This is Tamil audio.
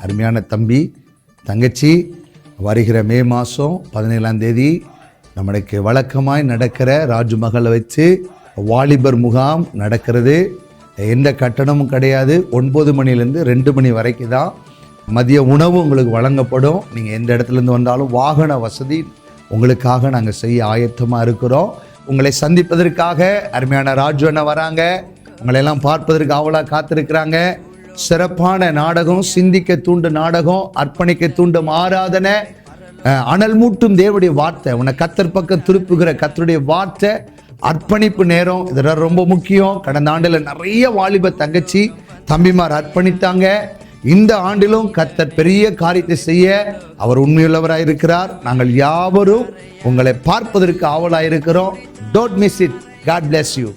அருமையான தம்பி தங்கச்சி, வருகிற மே மாதம் 17ஆம் தேதி நம்மளுக்கு வழக்கமாய் நடக்கிற ராஜ்மஹலை வச்சு வாலிபர் முகாம் நடக்கிறது. எந்த கட்டணமும் கிடையாது. 9 மணிலேருந்து 2 மணி வரைக்கும் தான் மதிய உணவு உங்களுக்கு வழங்கப்படும். நீங்கள் எந்த இடத்துலேருந்து வந்தாலும் வாகன வசதி உங்களுக்காக நாங்கள் செய்ய ஆயத்தமாக இருக்கிறோம். உங்களை சந்திப்பதற்காக அருமையான ராஜு அண்ணா வராங்க. உங்களையெல்லாம் பார்ப்பதற்கு ஆவலாக காத்திருக்கிறாங்க. சிறப்பான நாடகம், சிந்திக்க தூண்டும் நாடகம், அர்ப்பணிக்க தூண்டும் ஆராதனை, அனல் மூட்டும் தேவனுடைய வார்த்தை, உன்னை கத்தர் பக்கம் திருப்புகிற கத்தருடைய வார்த்தை, அர்ப்பணிப்பு நேரம், இதெல்லாம் ரொம்ப முக்கியம். கடந்த ஆண்டில் நிறைய வாலிப தங்கச்சி தம்பிமார் அர்ப்பணித்தாங்க. இந்த ஆண்டிலும் கர்த்தர் பெரிய காரியத்தை செய்ய அவர் உண்மையுள்ளவராக இருக்கிறார். நாங்கள் யாவரும் உங்களை பார்ப்பதற்கு ஆவலாக இருக்கிறோம். Don't miss it. God bless you.